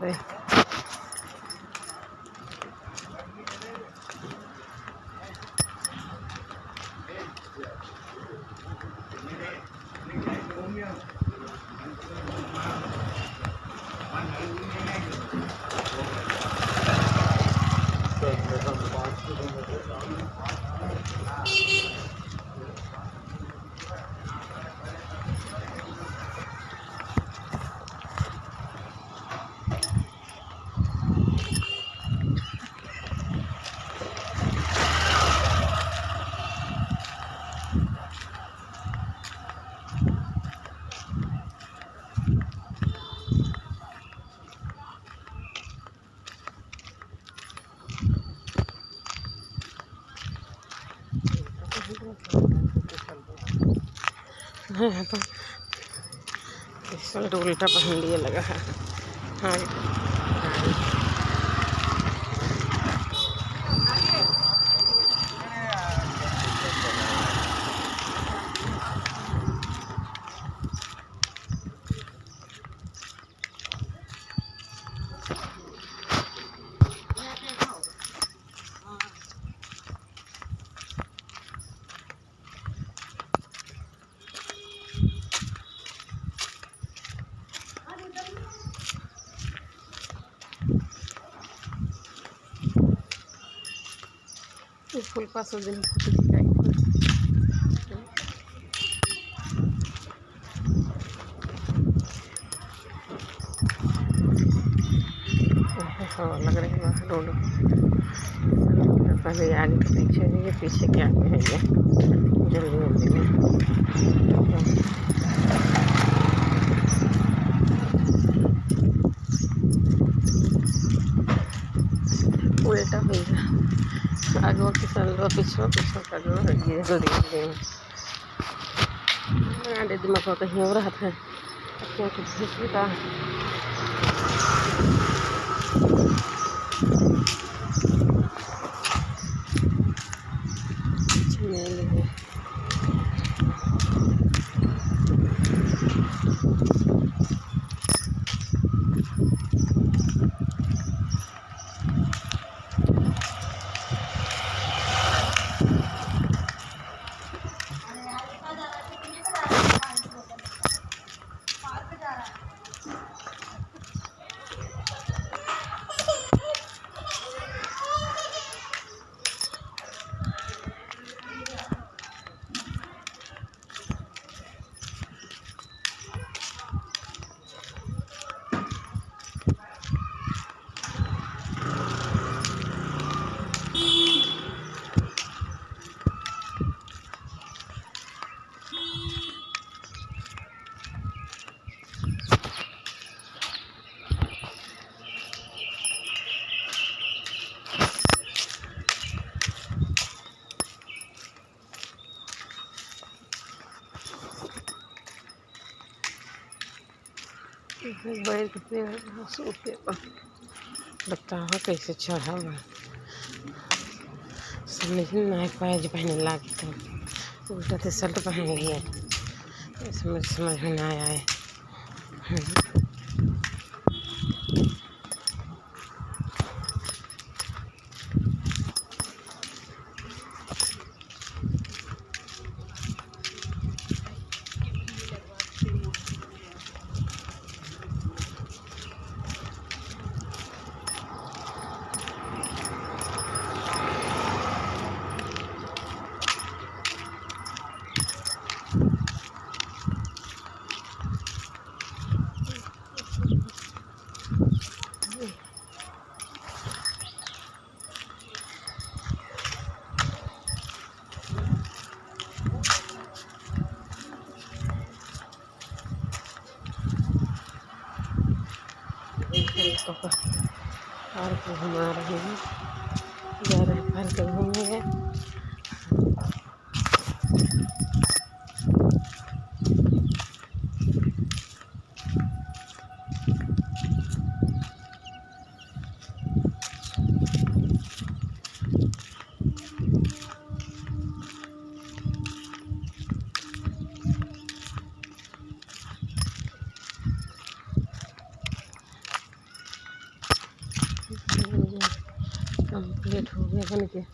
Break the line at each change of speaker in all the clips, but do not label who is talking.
रहे। हाँ तो शर्ट उल्टा पहन लिए लगा है। हाँ फुल पास दिन लग रही है रोड। पहले आगे के पीछे है, ये पीछे के आगे है। ये जल्दी जल्दी में उल्टा हो गया। आगे की चलो पीछे पीछे कर लो। ये जल्दी जल्दी में आधे दिमाग को कहीं हो रहा था। क्या कुछ का बैठ पे सोते पर बताओ कैसे चढ़ा हुआ। समझ में नहीं पाया जो पहने लागे तो उल्टा से शर्ट पहन लिया। समझ में नहीं आया है। पार्क घुमा रहे हैं, जा रहे हैं पार्क घूमने। कंप्लीट हो गया बन के।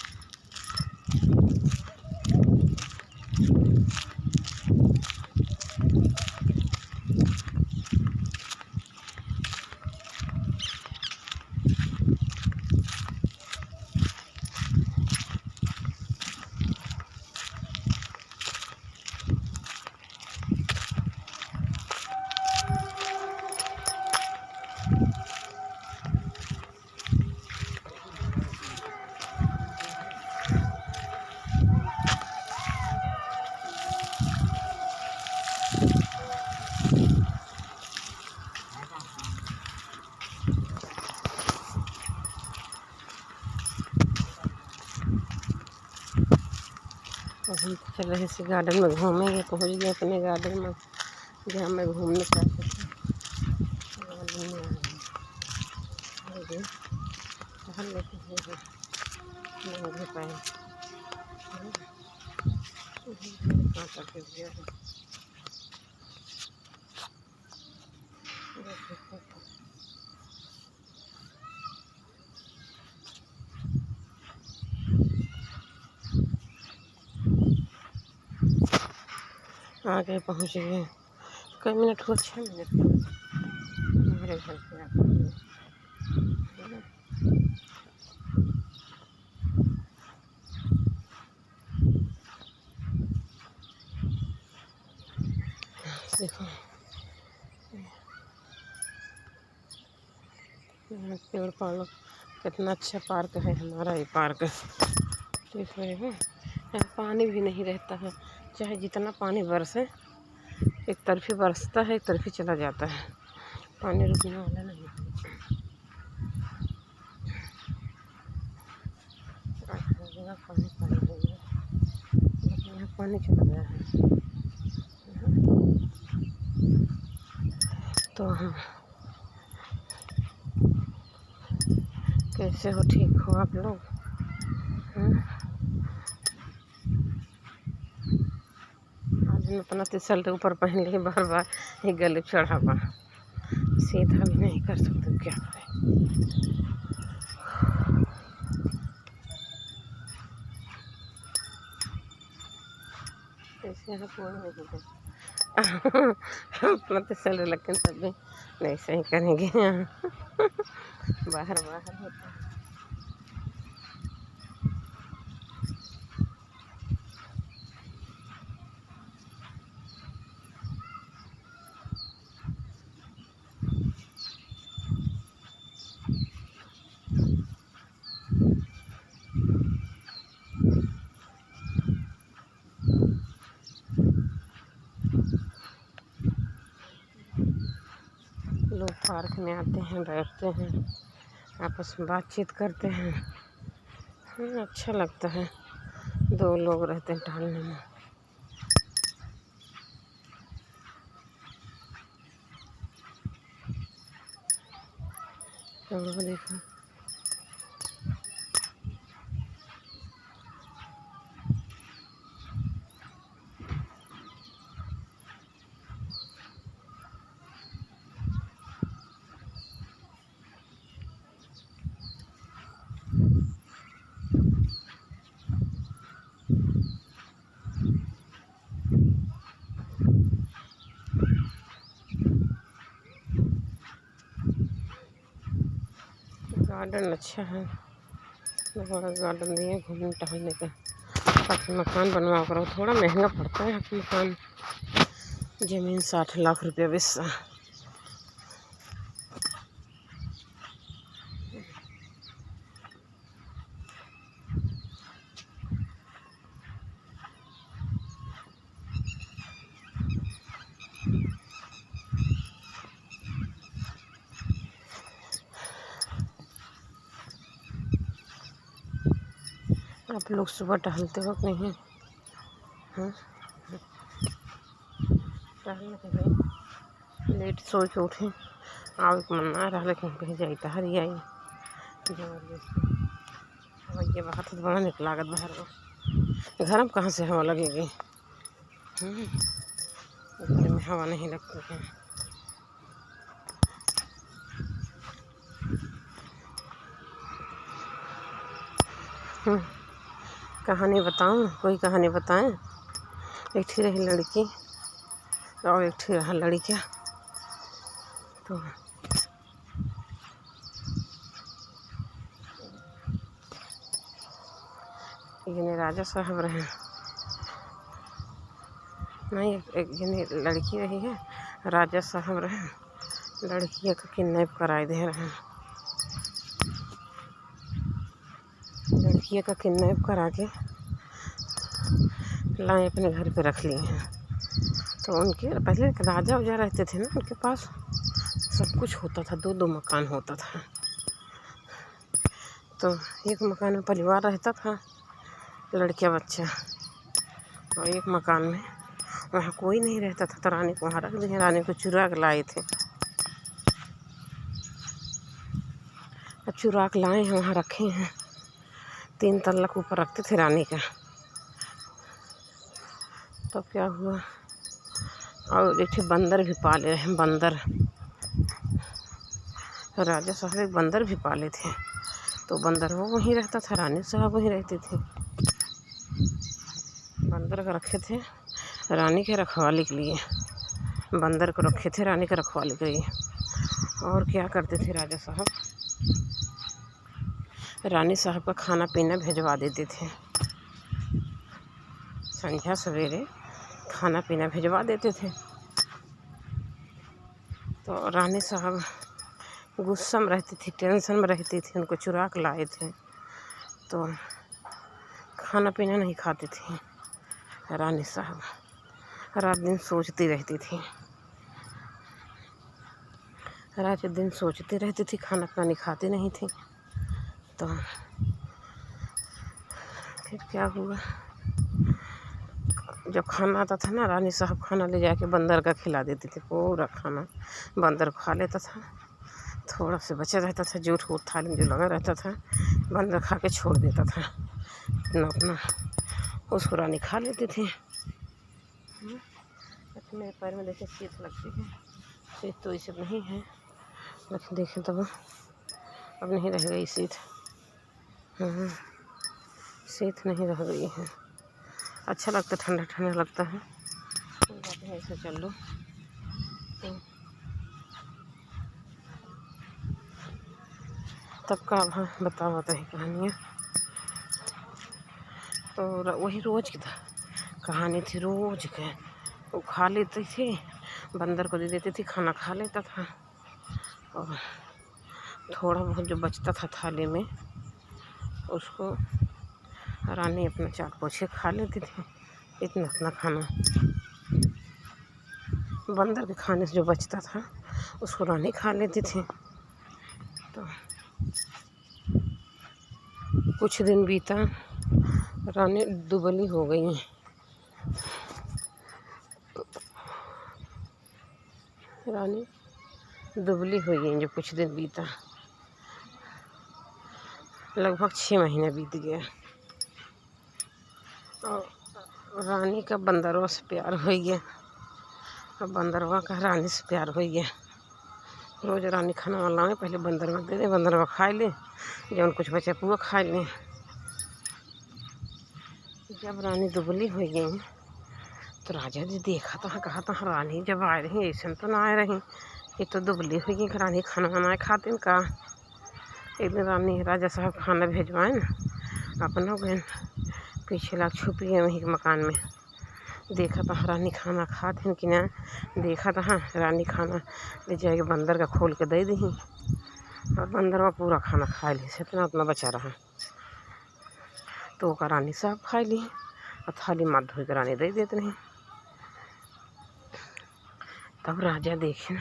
और हम चल रहे इसी गार्डन में घूमेंगे। पहुँच गए अपने गार्डन में जहाँ मैं घूमने चाहती थी। गार्डन में आ गए टहल लेते हैं नंगे पैर। कहाँ तक गया है आगे पहुँच गए। कई मिनट हुआ? 6 मिनट हमारे घर से आते हुए। देखो यहाँ पेड़ पौधों कितना अच्छा पार्क है हमारा ये पार्क। देख रहे हो यहाँ पानी भी नहीं रहता है, चाहे जितना पानी बरसे एक तरफी बरसता है एक तरफी चला जाता है, पानी रुकने वाला नहीं। पानी पानी हो गया लेकिन यहाँ पानी चला गया है। तो हम कैसे हो? ठीक हो आप लोग? आज हम अपना टी-शर्ट ऊपर पहन लिए, बार बार ये गले चढ़ा हुआ, सीधा भी नहीं कर सकते, क्या करें। ऐसे यहाँ कोई नहीं है अपना टी-शर्ट लेकिन तब भी नहीं सही करेंगे यहाँ बाहर बाहर होता है। लोग पार्क में आते हैं, बैठते हैं, आपस में बातचीत करते हैं। अच्छा लगता है, 2 लोग रहते हैं टहलने में। तो देखो गार्डन अच्छा है, बड़ा गार्डन दिए घूमने टहलने का। अपना मकान बनवा करो, थोड़ा महंगा पड़ता है अपना मकान, ज़मीन 60 लाख रुपया बिस्सा। आप लोग सुबह टहलते हो कि नहीं? हाँ, टहलने के लिए लेट सो के उठे आओ एक मन आ रहा, लेकिन कहीं जाई हरी आई जबरदस्ती ये बाहर तो बड़ा निक लागत बाहर को। घर में कहाँ से हवा लगेगी? घर में हवा नहीं लगती है। कहानी बताऊँ, कोई कहानी बताएं। एक थी रही लड़की और एक थी रहा लड़का। तो ये राजा साहब रहे, नहीं एक लड़की रही है, राजा साहब रहे, लड़की का किडनैप कराए दे रहे हैं। लड़की का किडनैप करा के लाए अपने घर पे रख लिए हैं। तो उनके पहले राजा वजा रहते थे ना, उनके पास सब कुछ होता था, 2-2 मकान होता था। तो एक मकान में परिवार रहता था, लड़किया बच्चा, और एक मकान में वहाँ कोई नहीं रहता था। तो रानी को वहाँ रख दिए, रानी को चुरा के लाए थे। अब चुरा के लाए हैं, वहाँ रखे हैं। 3 तल्ला ऊपर रखते थे रानी का। तो क्या हुआ, और एक बंदर भी पाले रहे, बंदर। राजा साहब एक बंदर भी पाले थे। तो बंदर वो वहीं रहता था, रानी साहब वहीं रहती थी। बंदर को रखे थे रानी के रखवाली के लिए, बंदर को रखे थे रानी के रखवाली के लिए। और क्या करते थे राजा साहब, रानी साहब का खाना पीना भिजवा देते थे। संध्या सवेरे खाना पीना भिजवा देते थे। तो रानी साहब गुस्सा में रहती थी, टेंशन में रहती थी, उनको चुरा के लाए थे। तो खाना पीना नहीं खाती थी रानी साहब, रात दिन सोचती रहती थी, रात दिन सोचती रहती थी, खाना पानी खाती नहीं थी। तो फिर क्या हुआ, जब खाना आता था ना, रानी साहब खाना ले जाके बंदर का खिला देती थी। पूरा खाना बंदर खा लेता था, थोड़ा सा बचा रहता था, जूठ वूठ थाली में जो लगा रहता था, बंदर खा के छोड़ देता था अपना, उसको रानी खा लेती थी। मेरे पैर में देखे शीत लगती है, शीत तो इसे नहीं है, लेकिन देखें तो अब नहीं रह गई शीत। शीत नहीं रह गई है। अच्छा लगता, ठंडा ठंडा लगता है। ऐसे चल लो। तब का बताओ है कहानियाँ। तो वही रोज की कहानी थी, रोज के वो खा लेती थी, बंदर को दे देती थी, खाना खा लेता था, और थोड़ा बहुत जो बचता था थाली में उसको रानी अपना चाट पोछे खा लेती थी। इतना खाना बंदर के खाने से जो बचता था उसको रानी खा लेती थी। तो कुछ दिन बीता, रानी दुबली हो गई। रानी दुबली हो गई। जो कुछ दिन बीता, लगभग 6 महीने बीत गया, और रानी का बंदरवा से प्यार हो गया, और बंदरवा का रानी से प्यार हो गया। रोज रानी खाना वाला में पहले बंदरवा दे दे, बंदरवा खा ले, जब कुछ बचा पूरा खा ले। जब रानी दुबली हो गई तो राजा जी देखा था, कहा था रानी जब आए रही ऐसे तो ना आए रही, ये तो दुबली हो गई, रानी खाना बनाए खाते का। एक दिन रानी राजा साहब खाना भेजवाए न अपना बहन, पीछे लाग छुपी है वहीं के मकान में। देखा था रानी खाना खाते कि ना, देखा था रानी खाना ले जाके बंदर का खोल के दे दी, और बंदर में पूरा खाना खा ली, इतना उतना बचा रहा। तो का रानी साहब खा ली, और थाली मार धो के रानी दे देते नहीं। तब राजा देखे ना,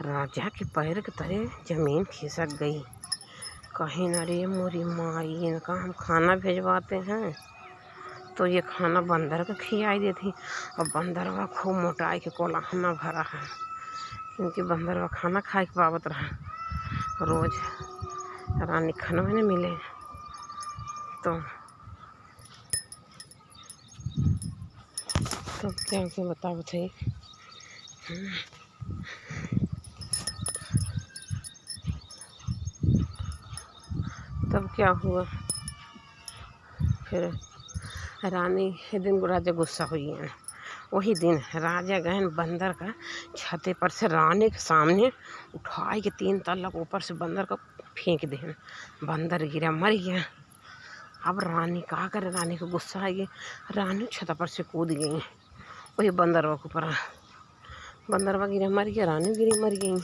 राजा के पैर के तले जमीन खिसक गई। कहीं ना रे मोरी माई, इनका हम खाना भेजवाते हैं तो ये खाना बंदर को खिलाई देती, और बंदरवा खूब मोटाई के कोलाहना भरा है, क्योंकि बंदरवा खाना खाए के पावत रहा। रोज रानी खाना में नहीं मिले। तो क्या बताओ थे। तब क्या हुआ, फिर रानी के दिन राजा गुस्सा हुई है। वही दिन राजा गहन बंदर का छते पर से रानी के सामने उठाए के 3 तल्लक ऊपर से बंदर को फेंक दे। बंदर गिरा, मर गया। अब रानी का करे, रानी को गुस्सा आ गई। रानी छत पर से कूद गई वही बंदरवा के ऊपर। बंदरवा गिरा, मर गया। रानी गिरी, मर गई।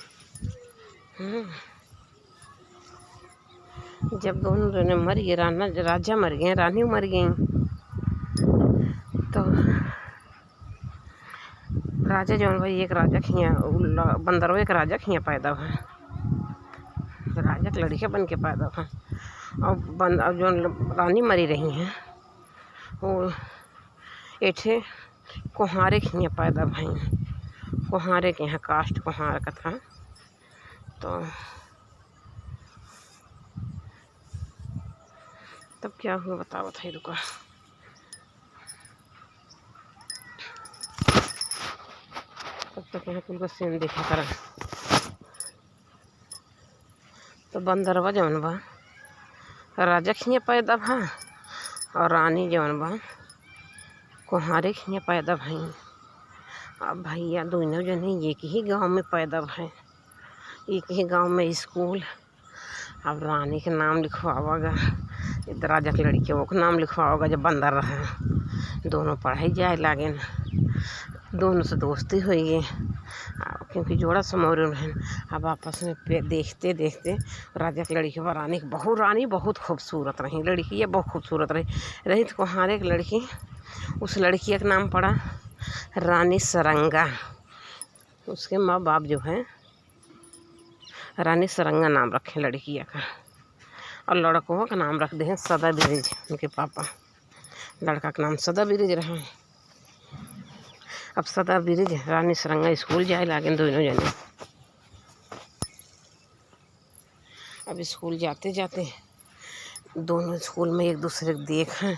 जब दोनों जने मर गए, राजा मर गए, रानी मर गई, तो राजा जौन भाई एक राजा खिया बंदरवा एक राजा खिया पैदा हुआ, राजा के लड़के बन के पैदा हुआ। और जो रानी मरी रही हैं वो एठे कुहारे के यहाँ पैदा भई। कुहारे के यहाँ कास्ट कुहार का था। तो तब क्या हुआ बताओ था, रुका। तब तक यहाँ कुल का सीन देखा करा। तो बंदरवा जौन बा राजा खिया पैदा भा और रानी जौन बा कुहारे खिया पैदा भई। अब भैया दोनों जने एक ही गांव में पैदा भए, एक ही गांव में स्कूल। अब रानी के नाम लिखवाओगा, राजा के लड़के वो के नाम लिखवाओगा जब बंदर रहे। दोनों पढ़ाई जाए लागे, दोनों से दोस्ती हुई क्योंकि जोड़ा समोर रहें। अब आपस में देखते देखते राजा की लड़की व रानी बहुत खूबसूरत रही। लड़की ये बहुत खूबसूरत रही तो कुहारे की लड़की, उस लड़की का नाम पड़ा रानी सरंगा। उसके माँ बाप जो है रानी सरंगा नाम रखे लड़किया का, और लड़कों का नाम रख दे सदा बिरज। उनके पापा लड़का का नाम सदा बिरज रहा। अब सदा बिरज रानी सरंगा स्कूल जाए लागे दोनों जने। अब स्कूल जाते जाते दोनों स्कूल में एक दूसरे को देखा,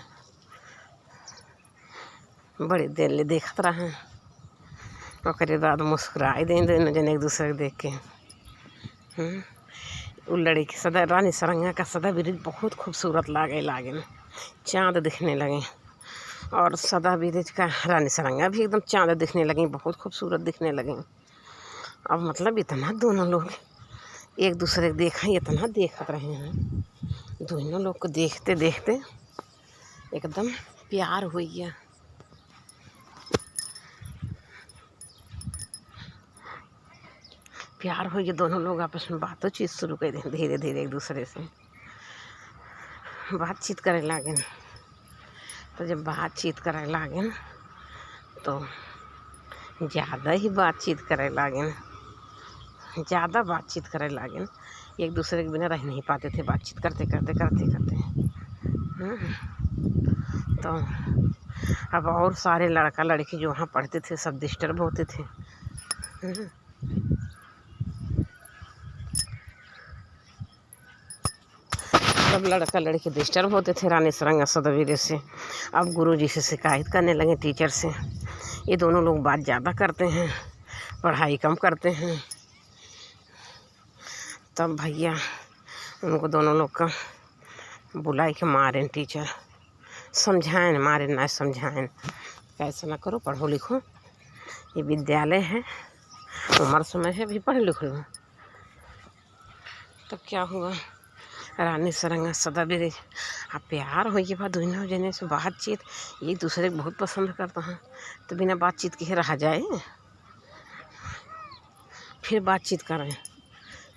बड़े देर ले देखत रहा। और बाद मुस्कुराए दें दोनों जने एक दूसरे को देख के। वो लड़की सदा रानी सरंगा का सदा बिरज बहुत खूबसूरत लागे चाँद दिखने लगे, और सदा बिरज का रानी सरंगा भी एकदम चाँद दिखने लगी, बहुत खूबसूरत दिखने लगी। अब मतलब इतना दोनों लोग एक दूसरे को देखा, इतना देखत रहे हैं। दोनों लोग को देखते देखते एकदम प्यार हो गया। प्यार हो गया, दोनों लोग आपस में बातचीत शुरू कर दें। धीरे धीरे एक दूसरे से बातचीत करे लागे। तो जब बातचीत करे लागे तो ज़्यादा ही बातचीत करे लागे, ज़्यादा बातचीत करे लागे। एक दूसरे के बिना रह नहीं पाते थे, बातचीत करते करते करते करते। तो अब और सारे लड़का लड़की जो वहाँ पढ़ते थे सब डिस्टर्ब होते थे। सब लड़का लड़की डिस्टर्ब होते थे रानी सरंगा सदावीर से। अब गुरुजी से शिकायत करने लगे, टीचर से। ये दोनों लोग बात ज़्यादा करते हैं, पढ़ाई कम करते हैं। तब भैया उनको दोनों लोग का बुलाई के मारें टीचर, समझाएं, मारे ना समझाएं, ऐसा ना करो, पढ़ो लिखो, ये विद्यालय है, उम्र समय है, भी पढ़ लिख लो। तब क्या हुआ, रानी सरंगा सदावीर अब प्यार हो गया। दोनों जने से बातचीत, एक दूसरे को बहुत पसंद करता है। तो बिना बातचीत के रहा जाए, फिर बातचीत करें,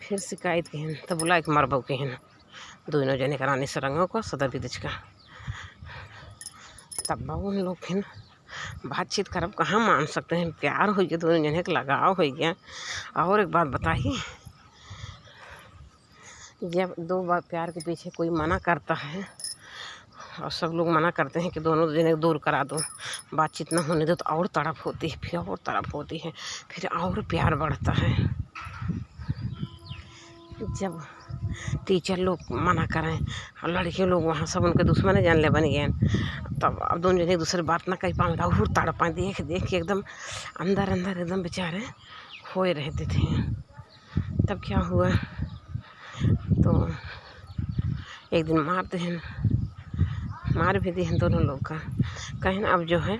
फिर शिकायत कहें, तो बुला के मरबो कहें दोनों जने का, रानी सरंगा को सदावीर का। तब उन लोग फिर बातचीत करब कहाँ मान सकते हैं। प्यार हो गया, दोनों जने का लगाव हो गया। और एक बात बताइए, जब दो बार प्यार के पीछे कोई मना करता है और सब लोग मना करते हैं कि दोनों जने दूर करा दो, बातचीत ना होने दो, तो और तड़प होती है, फिर और तड़प होती है, फिर और प्यार बढ़ता है। जब टीचर लोग मना करें और लड़के लोग वहाँ सब उनके दुश्मन जानले बन गए, तब अब दोनों जने एक दूसरे बात ना कर पाए, और तड़पाएँ देख देख के एकदम अंदर अंदर एकदम बेचारे खोए रहते थे। तब क्या हुआ, तो एक दिन मारते हैं, मार भी दिए दोनों लोग का। कहीं ना अब जो है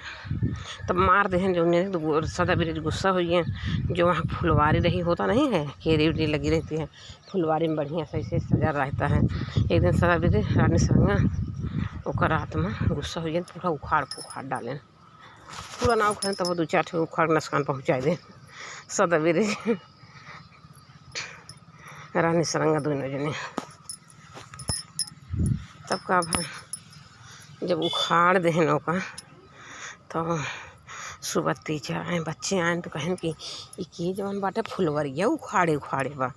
तब मार दे जो मेरे तो सदा ब्रिज गुस्सा हुई है। जो वहाँ फुलवारी रही होता नहीं है, केरी उरी लगी रहती है फुलवारी में, बढ़िया से ऐसे सजा रहता है। एक दिन सदा ब्रिज रानी सरंगा ओकर रात में गुस्सा हुई पूरा उखाड़ पुखाड़ डालें, पूरा ना उखाड़ तब 2-4 ठे उखाड़ नुकसान पहुँचा दे सदा ब्रिज रानी सरंगा दोनों जने। तब का भाई जब उखाड़ देहन ओका तो सुबह टीचर आए, बच्चे आए तो कहन कि ये जवन बाटे फुलवरिया उखाड़े बा।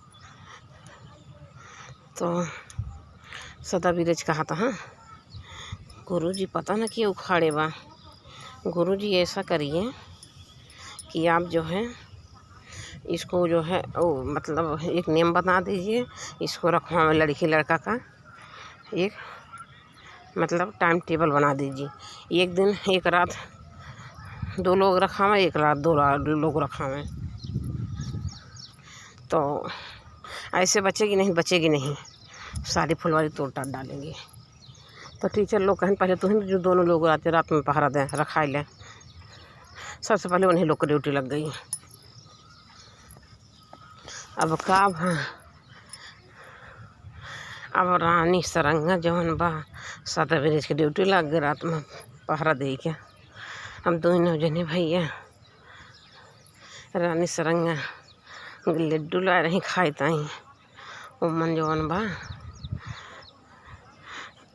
तो सदा ब्रिज कहा था, हाँ गुरुजी पता ना कि उखाड़े बा। गुरुजी ऐसा करिए कि आप जो है इसको जो है मतलब एक नेम बना दीजिए, इसको रखवा लड़की लड़का का एक मतलब टाइम टेबल बना दीजिए। एक दिन एक रात 2 लोग रखावें, एक रात 2 लोग रखावें, तो ऐसे बचेगी नहीं सारी फुलवारी तोड़ टाट डालेंगे। तो टीचर लोग कहें पहले तो जो दोनों लोग आते रात में पहरा दें रखा लें, सबसे पहले उन्हीं लोग को ड्यूटी लग गई। अब का अब रानी सरंगा जवन बा सदा ब्रिज के ड्यूटी लग गई रात में पहरा दे के। अब दोनों जने भैया रानी सरंगा लड्डू ला रही खाए ताई उमन जवन बा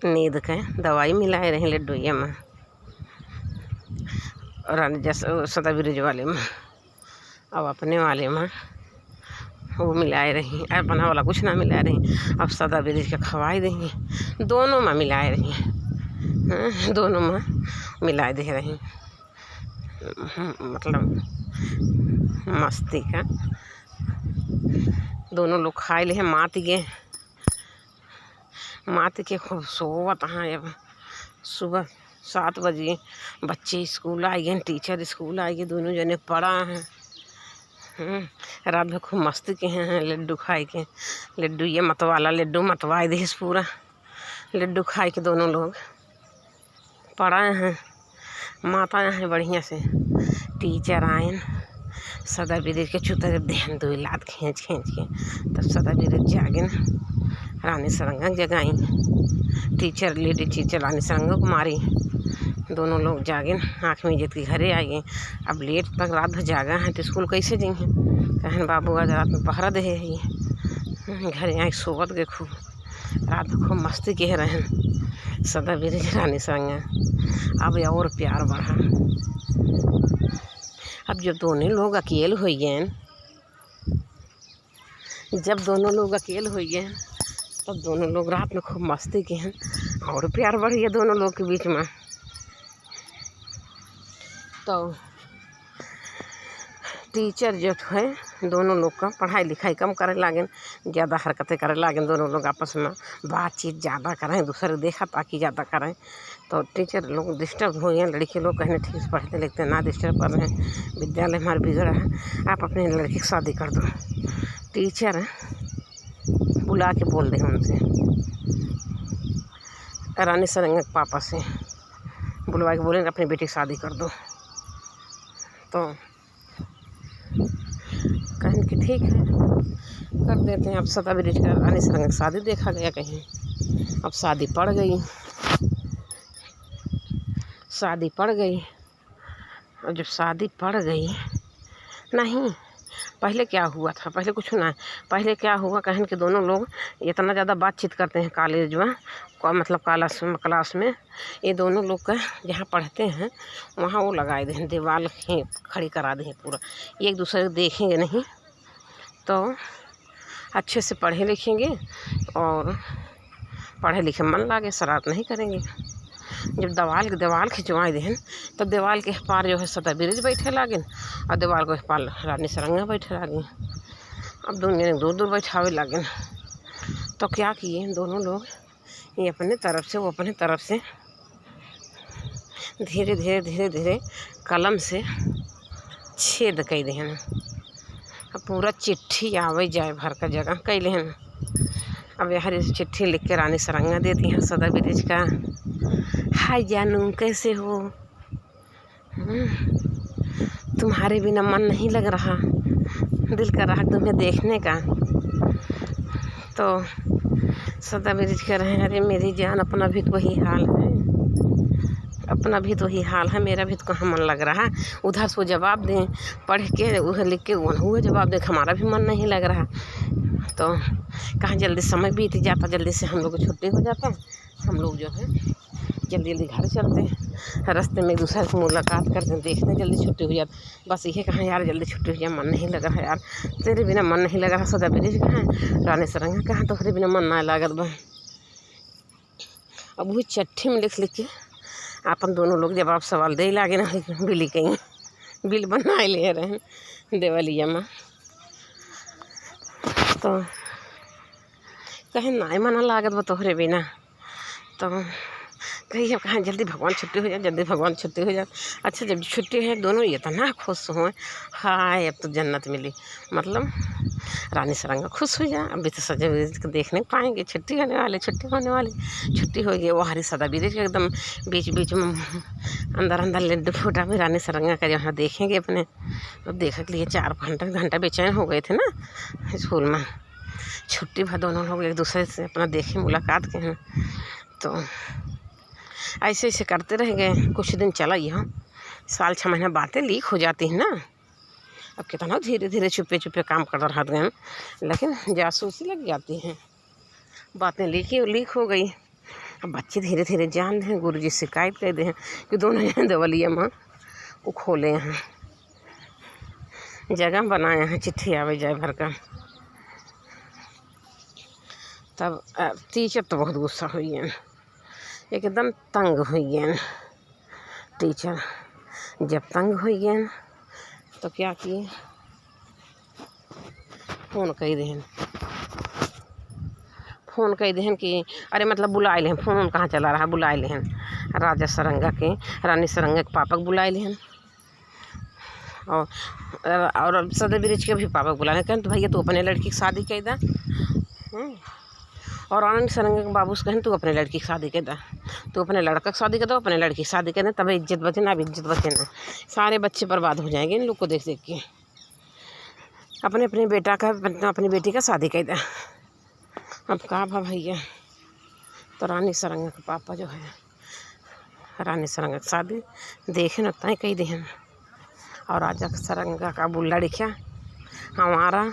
नींद के दवाई मिलाए रही लड्डूया में रानी जैसे सदा ब्रिज वाले में। अब अपने वाले में वो मिलाए रही, अपना वाला कुछ ना मिला रही। अब सदा ब्रिज के खवाई देंगे, दोनों में मिलाए रही, हाँ दोनों में मिलाए दे रही, मतलब मस्ती का दोनों लोग खाए ले मात के खूब सोवत हैं। अब सुबह 7 बजे बच्चे स्कूल आए गए, टीचर स्कूल आए गए, दोनों जने पढ़ा हैं। रात भर खूब मस्ती के हैं लड्डू खाए के। लड्डू ये मतवाला लड्डू मतवाए दे पूरा लड्डू खाए के दोनों लोग पढ़ाए हैं। माता हैं बढ़िया से टीचर आए सदा ब्रिज के चुतर देहन 2 लात खींच के तब सदा ब्रिज जागिन रानी सरंगा जगाई। टीचर लेडी टीचर रानी सरंगा को मारी, दोनों लोग जागिन आँख में इज्जत के घरे आ गए। अब लेट तक रात भर जागा है तो स्कूल कैसे जाएंगे। कहन बाबू आज रात में पहरा दे है घरे आए सोवत गए खूब रात भर खूब मस्ती के रहन सदा ब्रिज रानी सरंगा। अब और प्यार बढ़ा। अब जब दोनों लोग अकेले हो गए तब दोनों लोग रात में खूब मस्ती के हैं और प्यार बढ़ गया दोनों लोग के बीच में। तो टीचर जो है दोनों लोग का पढ़ाई लिखाई कम करे लागें, ज़्यादा हरकतें करे लागें। दोनों लोग आपस में बातचीत ज़्यादा करें, दूसरे देखा ताकि ज़्यादा करें। तो टीचर लोग डिस्टर्ब हो गए। लड़के लोग कहने ठीक से पढ़ते लिखते ना डिस्टर्ब कर रहे हैं, विद्यालय हमारा बिगड़ा है, आप अपने लड़की की शादी कर दो। टीचर बुला के बोल दे उनसे, रानी सरंगा के पापा से बुलवा के बोले अपनी बेटी की शादी कर दो। तो कहें कि ठीक है कर देते हैं। अब सदा ब्रिज का रानी सरंगा की शादी देखा गया कहीं। अब शादी पड़ गई। और जब शादी पड़ गई नहीं पहले क्या हुआ था, पहले कुछ ना, पहले क्या हुआ कहन कि दोनों लोग इतना ज़्यादा बातचीत करते हैं कॉलेज में, मतलब क्लास में। ये दोनों लोग का जहाँ पढ़ते हैं वहाँ वो लगाए दे दीवार खड़ी करा दे पूरा, एक दूसरे को देखेंगे नहीं तो अच्छे से पढ़े लिखेंगे और पढ़े लिखे मन लागे, शरारत नहीं करेंगे। जब दीवार खिंचवाए दें तब दीवार के पार जो है सदा ब्रिज बैठे लागे और दीवार के पार रानी सरंगा बैठे लागे। अब दोनों दूर बैठावे लागे। तो क्या किए दोनों लोग ये अपने तरफ से धीरे धीरे कलम से छेद कई देहन। अब पूरा चिट्ठी आवे जाए भर का जगह कैले हैं। अब यहाँ चिट्ठी लिख के रानी सरंगा देती हैं सदा ब्रिज का हाय जानू, कैसे हो? तुम्हारे बिना मन नहीं लग रहा, दिल कर रहा तुम्हें देखने का। तो सदा ब्रिज कह रहे हैं, अरे मेरी जान, अपना भी तो वही हाल है, अपना भी तो वही हाल है, मेरा भी तो कहाँ मन लग रहा। उधर से वो जवाब दें, पढ़ के उधर लिख के हुए जवाब दें, हमारा भी मन नहीं लग रहा। तो कहाँ जल्दी समय बीत जाता, जल्दी से हम लोग को छुट्टी हो जाता, हम लोग जो है जल्दी जल्दी घर चलते हैं, रास्ते में एक दूसरे से मुलाकात करते हैं, देखते हैं, जल्दी छुट्टी हो जाती। बस ये कहाँ यार जल्दी छुट्टी हो जाए, मन नहीं लग रहा यार, तेरे बिना मन नहीं लग रहा। सदा ब्रिज कहाँ, रानी सरंगा कहाँ, तोहरे बिना मन ना लागत बा। अब वही चिट्ठी में लिख लिख के अपन दोनों लोग जवाब सवाल दे लागे ना, बिली कहीं बिल बना ले रहे हैं देवलिया में। तो कहीं ना मना लागत बा तोहरे बिना। तो कहीं अब कहाँ जल्दी भगवान छुट्टी हो जाए, जल्दी भगवान छुट्टी हो जाए। अच्छा जब छुट्टी है दोनों ये इतना खुश हुए, हाय अब तो जन्नत मिली, मतलब रानी सरंगा खुश हो जाए। अभी तो सजा ब्रिज को देखने पाएंगे, छुट्टी होने वाली, छुट्टी होने वाली, छुट्टी हो गई। वो हरी सदा ब्रिज एकदम बीच बीच में अंदर अंदर लड्डू फूटा भी रानी सरंगा का जहाँ देखेंगे अपने। अब देखने के लिए 4 घंटा बेचैन हो गए थे ना स्कूल में, छुट्टी भर दोनों लोग एक दूसरे से अपना देखे, मुलाकात के हैं। तो ऐसे ऐसे करते रह गए, कुछ दिन चला यहाँ, साल 6 महीना बातें लीक हो जाती हैं ना। अब कितना धीरे धीरे छुपे छुपे काम कर रहा गए, लेकिन जासूसी लग जाती हैं, बातें लीक हो गई। अब बच्चे धीरे धीरे जान रहे हैं, गुरुजी शिकायत कर दे हैं कि दोनों यहाँ देवलिया में वो खोले हैं, जगह बनाए हैं, चिट्ठी आवे जाए भर का। तब टीचर तो बहुत गुस्सा हुई है, एकदम तंग हुई गए टीचर। जब तंग हुई गए तो क्या किए, फ़ोन कही देहन कि अरे मतलब बुलाए लेहन, फ़ोन कहाँ चला रहा, बुलाए लेहन राजा सरंगा के, रानी सरंगा के पापा को बुलाए लेहन, और सदा ब्रिज के भी पापा को बुला लें। तो भैया तू अपने लड़की की शादी कर दा, और रानी सरंगा के बाबू से कहें तू अपने लड़की की शादी कर दा, तू अपने लड़का की शादी कर दो, अपने लड़की की शादी कर दे, तब इज्जत बचे ना, अब इज्जत बचे ना, सारे बच्चे बर्बाद हो जाएंगे इन लोग को देख देख के। अपने अपने बेटा का, अपनी बेटी का शादी कर दा। अब कहा भा भैया, तो रानी सरंगा के पापा जो है रानी सरंगा की शादी देखे न तय कही देहन, और राजा सरंगा का बुल्ला लिखा हमारा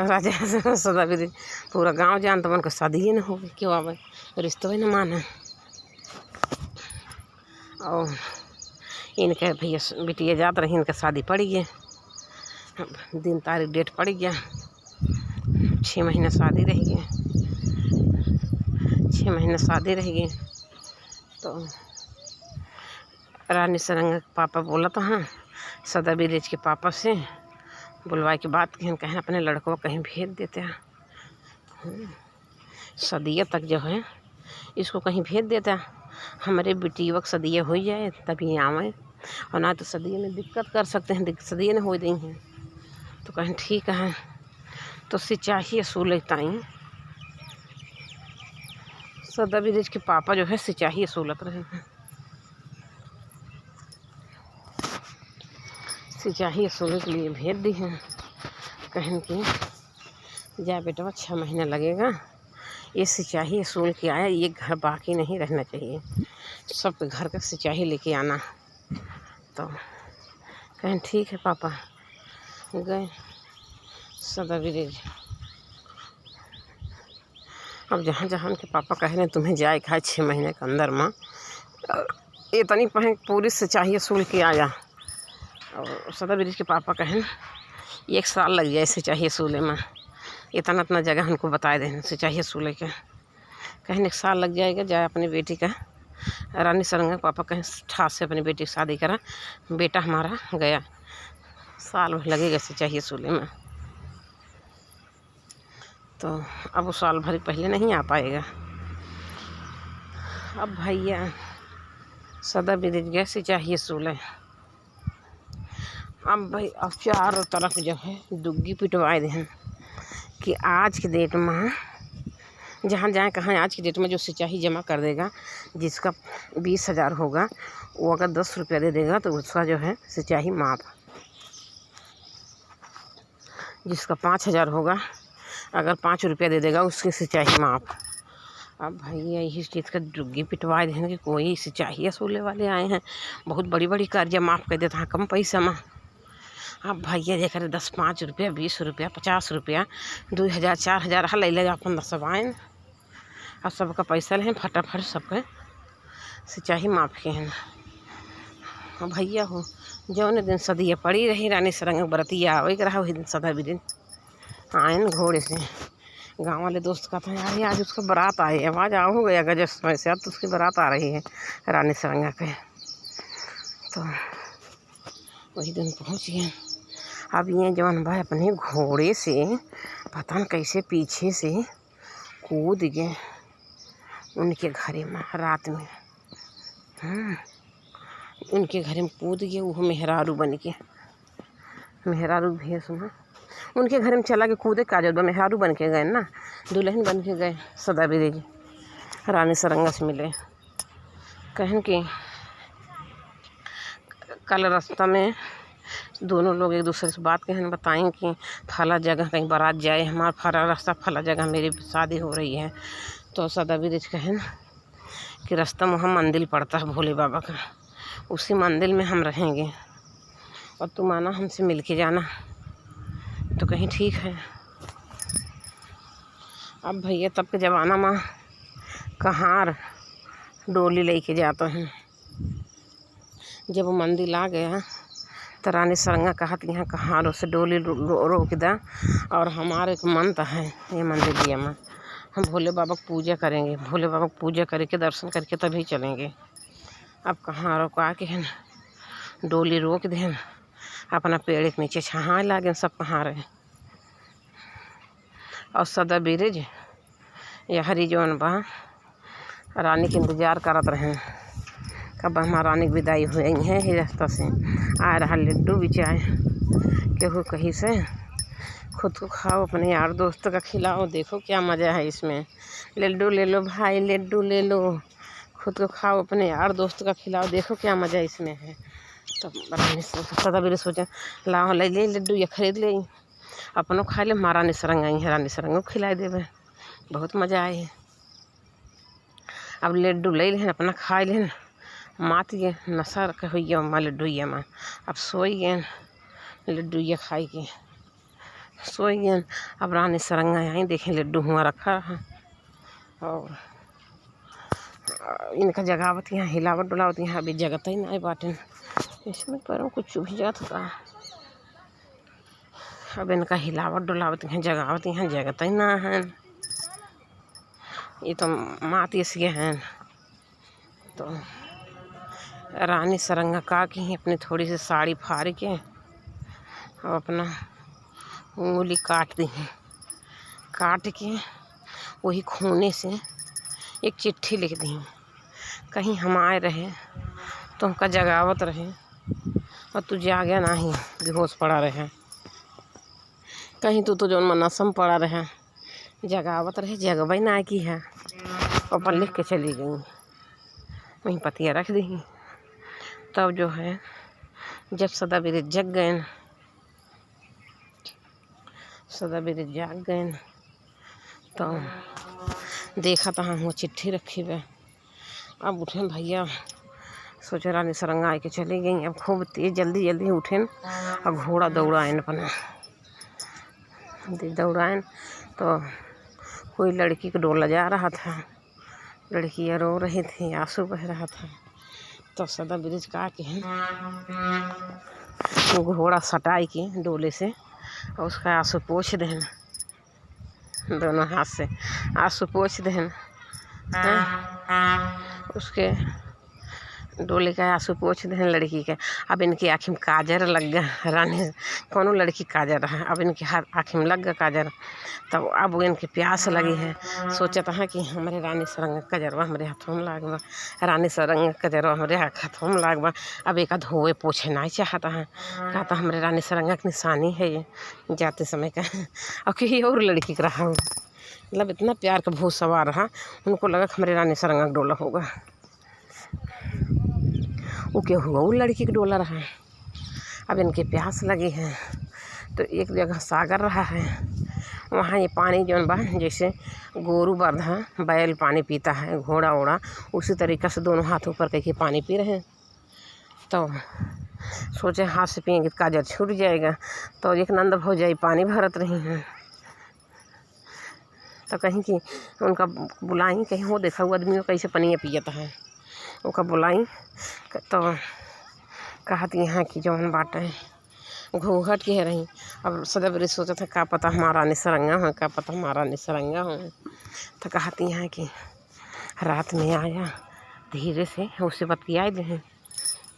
राजा सदा ब्रिज पूरा गांव जान, तो मन को शादी ही न हो, क्यों आवे रिश्तों ही न माने। और इनके भैया बिटिया जात रही, इनका शादी पड़ गया, दिन तारीख डेट पड़ गया, 6 महीने शादी रह गई, 6 महीने शादी रह गई। तो रानी सरंगा के पापा बोला तो हाँ सदा ब्रिज के पापा से बुलवाए की बात कहें अपने लड़कों को कहीं भेज देते हैं, सदिया तक जो है इसको कहीं भेज देता, हमारे बेटियों को सदिया हो जाए तभी आवे, और ना तो सदिया में दिक्कत कर सकते हैं, सदिया ने हो दी हैं। तो कहें ठीक है, तो सिंचाई असूल लेता ही सदा ब्रिज के पापा जो है सिंचाई असूलत रहे हैं, सिंचाई असूल के लिए भेज दी हैं, कहें कि जा बेटा 6 महीने लगेगा, ये सिंचाई असूल के आया, ये घर बाकी नहीं रहना चाहिए, सब घर का सिंचाई लेके आना। तो कहें ठीक है पापा, गए सदा ब्रिज। अब जहाँ जहाँ उनके पापा कह रहे हैं तुम्हें जाए खाए 6 महीने के अंदर में, इतनी पहले पूरी सिंचाई असूल के आया, और सदा ब्रिज के पापा कहें 1 साल लग जाए सिंचाई असूले में, इतना इतना जगह हमको बताए दें सिंचाई असूले के, कहें 1 साल लग जाएगा। जाए अपनी बेटी का, रानी सरंगा पापा कहें ठास से अपनी बेटी की शादी करा, बेटा हमारा गया, साल भर लगेगा सिंचाई असूले में। तो अब वो साल भर पहले नहीं आ पाएगा। अब भैया सदा ब्रिज गए सिंचाई असूल है, अब भाई अब चारों तरफ जो है दुग्गी पिटवाए दें कि आज के डेट में जहाँ जाए कहाँ आज की डेट में जो सिचाही जमा कर देगा, जिसका 20,000 होगा, वो अगर 10 रुपया दे देगा तो उसका जो है सिचाही माफ़। जिसका 5,000 होगा, अगर 5 रुपया दे देगा उसकी सिचाही माफ़। अब भैया यही चीज़ का डुग्गी पिटवा दें कि कोई सिचाही असूले वाले आए हैं, बहुत बड़ी बड़ी कर्जा माफ़ कर देता है कम पैसा में। अब भैया देख रहे 10, 5 रुपया, 20 रुपया, 50 रुपया, 2,000, 4,000 हल ले अपन सब आए और सबका पैसा लें फटाफट सबके सिचाही माफ़ के हैं। अब भैया हो जौन दिन सदिया पड़ी रही रानी सरंग बरतिया वही रहा वही दिन सदा भी दिन आए न घोड़े से। गांव वाले दोस्त कहते हैं यार आज उसका बारात आए, आवाज़ आओ हो गया गजब समय से, अब तो उसकी बारात आ रही है रानी सरंगा के। तो वही दिन पहुँच गए। अब ये जवान भाई अपने घोड़े से पता न कैसे पीछे से कूद गए उनके घरे में रात में। उनके घरे में कूद गए, वो मेहरारू बन के, मेहरारू भेष में उनके घर में चला के कूदे का जब मेहरारू बन के गए ना, दुल्हन बन के गए। सदा बिरेज रानी सरंगा से मिले, कहें कि कल रास्ता में दोनों लोग एक दूसरे से बात कहें, बताएं कि फला जगह कहीं बारात जाए, हमारा फला रास्ता फला जगह मेरी शादी हो रही है। तो सदा बिरेज कहें कि रास्ता वहाँ मंदिर पड़ता है भोले बाबा का, उसी मंदिर में हम रहेंगे और तुम आना हमसे मिल के जाना। तो कहीं ठीक है। अब भैया तब के ज़माना में कहार डोली लेके जाते हैं। जब वो मंदिर आ गया तो रानी सरंगा कहा कि यहाँ कहारों से डोली रोक दा और हमारे एक मंत्र है ये मंदिर दिया में, हम भोले बाबा की पूजा करेंगे, भोले बाबा की पूजा करके दर्शन करके तभी चलेंगे। अब कहारों को आके है डोली रोक दें, अपना पेड़ के नीचे छहाँ लागे सब कहाँ रहे। और सदा बिरेज या हरी जौन बा रानी के इंतज़ार करत रहे कब हमारा रानी की विदाई हुई है। ही रास्ता से आ रहा लड्डू बिचाए केहू कहीं से, खुद को खाओ अपने यार दोस्तों का खिलाओ, देखो क्या मज़ा है इसमें। लड्डू ले लो भाई, लड्डू ले लो, खुद को खाओ अपने यार दोस्तों का खिलाओ, देखो क्या मज़ा इसमें है। तो रानी सदा बिरेज सोचा लाओ ले ले लड्डू या खरीद ले, अपनों खा ले, माँ रानी सरंग आई है, रानी सरंग को खिलाई देवे, बहुत मज़ा आए। अब लड्डू ले लें अपना खा लें, मात गए नशा रखे हुई माँ लड्डू माँ। अब सोई गए लड्डू ये खाई के सोई गए। अब रानी सरंगा आई देखें लड्डू हुआ रखा है और इनका जगावत यहाँ हिलावट डुलावत यहाँ अभी जगत ही ना बाटे, इसमें पैरों कुछ चुभ जाता था। अब इनका हिलावट डुलावत यहाँ जगावत यहाँ जगत ही ना है। ये तो मात इसके हैं। तो रानी सरंगा का की अपनी थोड़ी सी साड़ी फाड़ के और अपना उंगली काट दी हैं, काट के वही खूने से एक चिट्ठी लिख दी, कहीं हम आए रहे तो हमका जगावत रहे और तू जागे ना ही बेहोश पड़ा रहे, कहीं तू तो जौन मनसम पड़ा रहे जगावत रहे, जगबई ना की है। अपन लिख के चली गई, वहीं पतिया रख दी। तब जो है जब सदा बिरेज जग गए, सदा बिरेज जाग गए तो देखा तो हाँ वो चिट्ठी रखी हुई। अब उठे भैया, सोचे रानी सरंगा आई के चली गई। अब खूब तेज जल्दी जल्दी उठे और घोड़ा दौड़ाएन अपना दौड़ाएन। तो कोई लड़की को डोला जा रहा था, लड़की रो रही थी, आंसू बह रहा था। तो सदा बिरेज का के घोड़ा सटाई के डोले से और उसका आंसू पोंछ देन, दोनों हाथ से आंसू पोंछ देन, उसके डोले का आंसू पोंछ दें लड़की के। अब इनकी आँखी में काजर लग गया, रानी कोनो लड़की काजर है, अब इनकी आँखी में लग गया काजर। तब अब इनकी प्यास लगी है, सोचता है कि हमारे रानी सरंग कजरवा हमारे हाथों में लागबा, रानी सरंग कजरवा हमारे हाथों में लागबा। अब एक धोए पोछे नहीं चाहता है, कहता हमारे रानी सरंगा की निशानी है ये जाते समय का। और कहीं और लड़की का रहा मतलब इतना प्यार का भूत सवार रहा, उनको लगा कि हमारे रानी सरंगा का डोला होगा। वो क्या हुआ, वो लड़की का डोला रहा। अब इनके प्यास लगी है तो एक जगह सागर रहा है, वहाँ ये पानी जौन बा जैसे गोरू बरधा बैल पानी पीता है, घोड़ा ओड़ा, उसी तरीक़े से दोनों हाथ ऊपर करके पानी पी रहे हैं। तो सोचे हाथ से पिएंगे तो काजर छूट जाएगा, तो एक नंद भौजाई पानी भरत रही हैं। तो कहीं कि उनका बुलाई, कहीं वो देखा हुआ आदमी कैसे पनिया पियता है, उनका बुलाई तो कहत यहाँ की जौन बाटे घूंघट के रही। अब सदबरी सोचा था का पता हमारा रानी सरंगा हो, का पता हमारा रानी सरंगा हो। तो कहती हैं कि रात में आया धीरे से, उससे बतियाए दे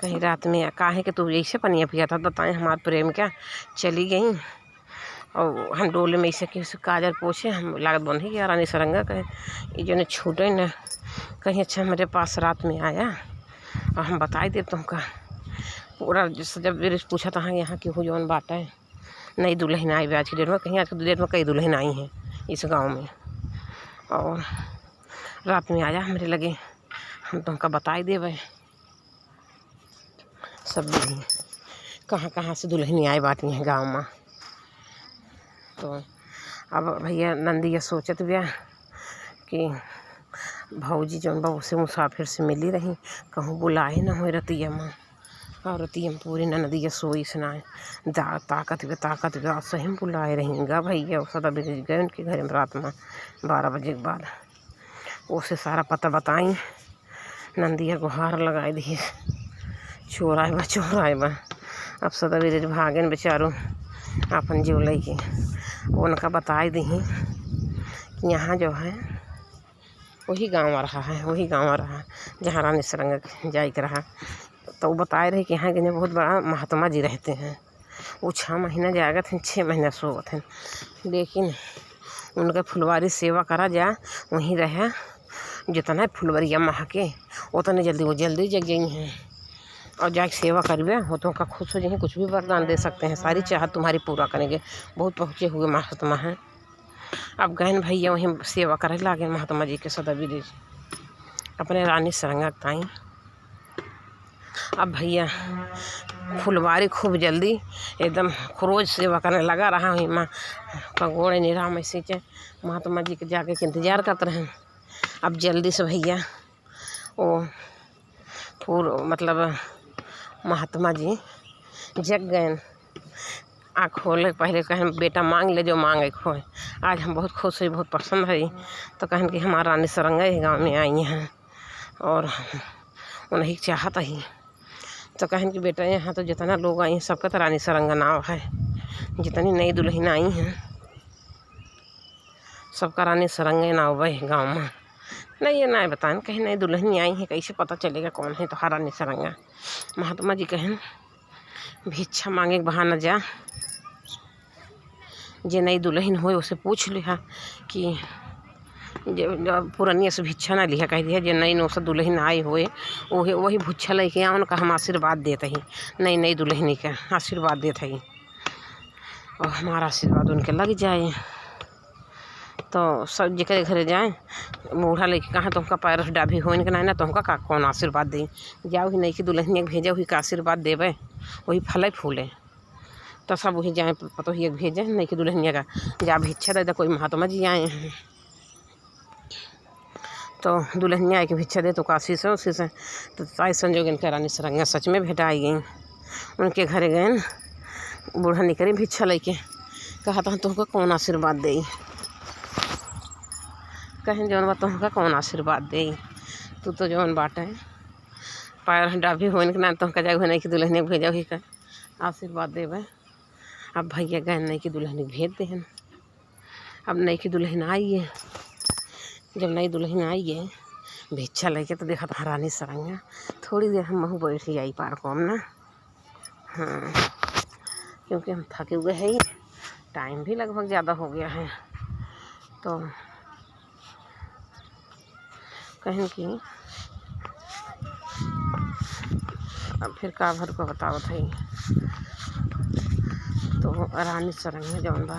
कहीं रात में काहे कि तू ऐसे पनिया पिया था, बताएं हमारा प्रेम क्या। चली गई और हम डोले में ऐसे कि काजर पोछे, हम लागत बन ही गया रानी सरंगा कहे ये जो छूटे न कहीं। अच्छा मेरे पास रात में आया और हम बताए दे तुमका पूरा। जब मेरे पूछा था यहाँ की हो जौन बाटा है, नई दुल्हन आई आज की डेट में, कहीं आज की डेट में कई दुल्हन आई हैं इस गांव में, और रात में आया मेरे लगे, हम तुमका बताए देवे सब दुल्हन कहाँ कहाँ से दुल्हन आए बाटी हैं गाँव में। तो अब भैया नंदिया सोचत बिया कि भौजी जौन बा उसे मुसाफिर से मिली रही, कहूँ बुलाए न हो रतिया में, और रतिया में पूरी नदिया सोई सुनाए ताकत वे सही बुलाए रहेंगा भैया। सदा बिगड़ गए उनके घर में रात में 12 बजे के बाद। उसे सारा पता बताई, नंदिया गुहार लगाए दिए चोर आए बा। अब सदा बिगड़ भागन बेचारो अपन जीव लेके, उनका बताए दी कि यहाँ जो है वही गाँव रहा है, वही गाँव रहा जहाँ रानी सरंगा जाए के रहा। तो वो बताए रहे कि यहाँ के बहुत बड़ा महात्मा जी रहते हैं। वो 6 महीना जाएगा थे, 6 महीना सोवत हैं, लेकिन उनका फुलवारी सेवा करा जा वहीं रहे। जितना फुलवरिया महके उतने जल्दी वो जल्दी जग गई हैं, और जाके सेवा करिए हो तो उनका खुश हो जाए, कुछ भी वरदान दे सकते हैं, सारी चाहत तुम्हारी पूरा करेंगे। बहुत पहुँचे हुए महात्मा हैं। अब गहन भैया वहीं सेवा करे लागे महात्मा जी के सदबी जी अपने रानी सरंगा ताई। अब भैया फुलवारी खूब जल्दी एकदम रोज सेवा करने लगा रहा हूँ। माँ पगोड़े निराम ऐसे के महात्मा जी के जाके के इंतजार करते रहे। अब जल्दी से भैया वो पूरा मतलब महात्मा जी जग गए। आँख खोले पहले कहन बेटा मांग ले जो मांगे खोए। आज हम बहुत खुश हुई, बहुत पसंद है। तो कहन कि हमारा रानी सरंगा ही गाँव में आई हैं और उन्हें चाहत ही। तो कहन कि बेटा यहाँ तो जितना लोग आई हैं सबका तो रानी सरंगा नाव है, जितनी नई दुल्हन आई हैं सबका रानी सरंगा नाव है गाँव में। नहीं ये ना बताएं कहीं नई दुल्हन आई है, कैसे पता चलेगा कौन है तो रानी सरंगा। महात्मा जी कहन भिक्षा मांगे के बहाना जा, जे नई दुल्हन हो उसे पूछ लिहा कि पुरानिया से भिक्षा ना लिहा, कह दिया जे नई नो से दुल्हन आई होए वही भुच्छा लेके आ, उनका हम आशीर्वाद देते ही नई दुल्हन का आशीर्वाद देते ही, और हमारा आशीर्वाद उनके लग जाए। तो सब जगह घरे जाए बूढ़ा लेके कहाँ तुमका पैर डाभी हो इनके ना तुमका का कौन आशीर्वाद दे, जाओ ही नई की दुल्हन भेजा वही का आशीर्वाद देवे, वही फले फूले। तो सब वही जाए पतो ही भेजे नई की दुल्हनिया का जा भिक्षा दे कोई महात्मा जी आए हैं। तो दुल्हनिया आए के भिक्षा दे तो काशी से उसी से तो साई संजोग इनके रानी सरंगा सच में भेटा आई गई। उनके घरे गए बूढ़ा निकले भिक्षा लेके, कहा था तुमका कौन आशीर्वाद दे, कहें जौन बा तुमका कौन आशीर्वाद दे, तू तो जौन बाटे पैर डाभी हो ना तुमका जाए नई की दुल्हन भेजा ही का आशीर्वाद देवे। अब भैया गए नई की दुल्हन भेज दें। अब नई की दुल्हन आई है, जब नई दुल्हन आई है भिक्षा लेके तो देखा था रानी सरंगा। थोड़ी देर हम महू बैठी आई पार्कों में ना, हाँ क्योंकि हम थके हुए हैं ही, टाइम भी लगभग ज़्यादा हो गया है। तो कहें कि अब फिर का भर को बताओ थी। तो रानी सरंगा जौन बा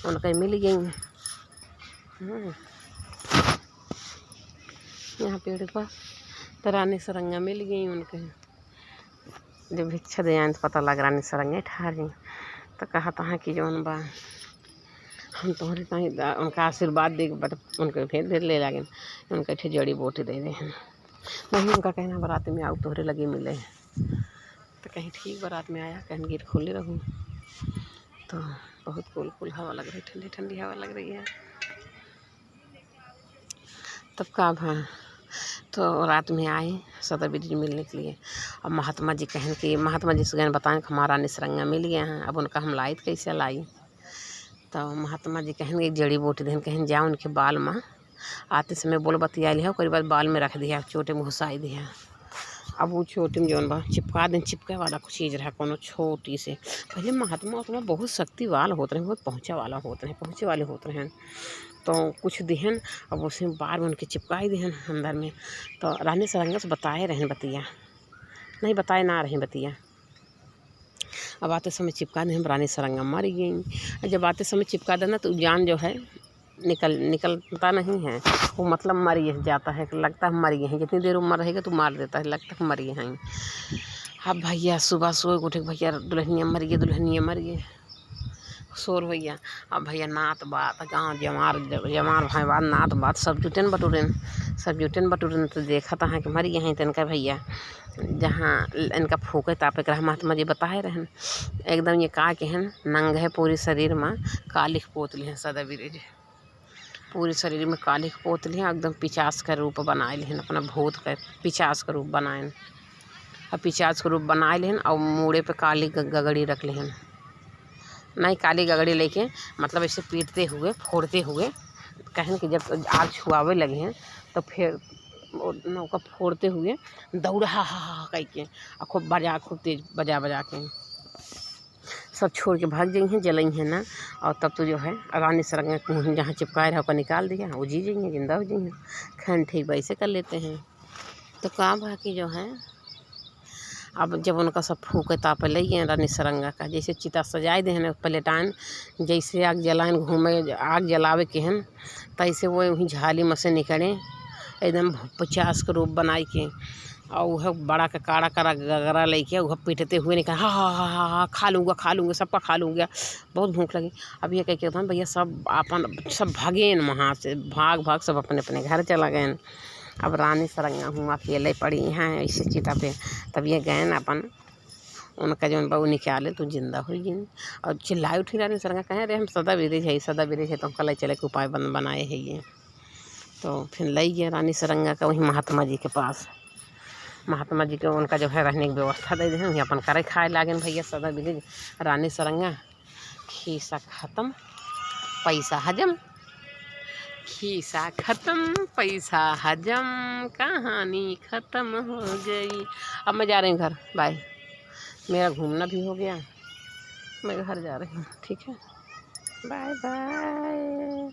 उनके मिल गई यहाँ पेड़ के पास तो रानी सरंगा मिल गई उनके, जब भिक्षा दे आए तो पता लग रानी सरंगा ठारी तो कहा था कि जौन बा हम तोहरे कहीं उनका आशीर्वाद दे बट उनके फिर ले लागे उनके ठे जड़ी बूटी दे दे नहीं। उनका कहना बारात में आओ तोहरे लगे मिले तो कहीं ठीक बारात में आया, कहीं गेट खोले रहूँ तो बहुत कूल कूल हवा लग रही, ठंडी ठंडी हवा लग रही है। तब का भा तो रात में आए सदा ब्रिज मिलने के लिए। अब महात्मा जी कहन कि महात्मा जी से गए बताएं हमारा निसरंगा मिल गया है। अब उनका हम लाई कैसे लाई, तो महात्मा जी कहन एक जड़ी बूटी देन, कहें जाओ उनके बाल में आते समय बोल बतिया लिया, कई बार बाल में रख दिया, छोटे में घुसाई दिया। अब वो छोटे में जौन बा चिपका दें, चिपके वाला कुछ चीज़ रहा कोनो छोटी से। पहले महात्मा उतना बहुत शक्ति वाला होते रहे, बहुत पहुँचे वाला होते रहे, पहुँचे वाले होते हैं तो कुछ दिहन। अब उसे बार में उनके चिपकाई दिहन अंदर में। तो रानी सरंगा से बताए रहें बतिया, नहीं बताए ना रहे बतिया। अब आते समय चिपका दें, रानी सरंगा मर गई। जब आते समय चिपका देना तो जान जो है निकलता नहीं है, वो मतलब मर जाता है, लगता है मर गए हैं। जितनी देर उम्र रहेगा तो मार देता है, लगता है मर गए हैं। अब भैया सुबह सोए उठे, भैया दुल्हनिया मर गए, दुल्हनिया मर गए, शोर भैया। अब भैया नात बात गाँव जमार भाई बात नात बात सब जुटेन बटुरन तो देखा था कि मर गए हैं। तो इनका भैया जहाँ इनका फूके तापे रहा महात्मा जी बताए रहन एकदम ये का के हैं नंग है पूरी शरीर में कालिख पोतली हैं, सदा बिरेज पूरी शरीर में कालिख पोतली हैं, एकदम पिचास का रूप बनाए लेन, अपना भूत का पिचास का रूप बनाए। अब पिचास का रूप बनाए लेन और मूड़े पे काली गगड़ी रख लेन, नहीं काली गगड़ी लेके मतलब ऐसे पीटते हुए फोड़ते हुए कहन कि जब आग छुआवे लगे हैं तो फिर नौका फोड़ते हुए दौड़ा हा कह के खूब तेज बजा के सब छोड़ के भाग जाई हैं, जलाई हैं ना। और तब तो जो है रानी सरंगा जहाँ चिपकाए रहा निकाल दिया, वो जी जाइए, जिंदा हो जाइए। खैर ठीक वैसे कर लेते हैं। तो काम बाकी जो है अब जब उनका सब फूके तापे ले गए रानी सरंगा का, जैसे चिता सजाए दे हैं पलेटान, जैसे आग जलाएन घूमे आग जलावे के हैं तैसे वो वहीं झाली में से निकले एकदम 50 का रूप बनाई के। और वह बड़ा का काड़ा करा गगरा लेके वह पीटते हुए निकल हा खा लूँगा सबका खा लूँगा, बहुत भूख लगी। अब ये कह के भैया सब भागे वहाँ से, भाग सब अपने अपने घर चला गए। अब रानी सरंगा हूँ अकेले पड़ी हैं ऐसे चिता पे। तब ये गए न अपन उनका जो बहू निकाले तो जिंदा हो गई और चिल्लाई उठी रानी सरंगा, कहें अरे हम सदा विरेज है तो हम कल चले के उपाय बनाए है ये। तो फिर लाई गए रानी सरंगा का वहीं महात्मा जी के पास। महात्मा जी को उनका जो है रहने की व्यवस्था दे दें, वहीं अपन करे खाए लागे भैया सदा विरेज। रानी सरंगा खीसा ख़त्म पैसा हजम, खीसा ख़त्म पैसा हजम, कहानी ख़त्म हो गई। अब मैं जा रही हूँ घर, बाय। मेरा घूमना भी हो गया, मैं घर जा रही हूँ, ठीक है, बाय बाय।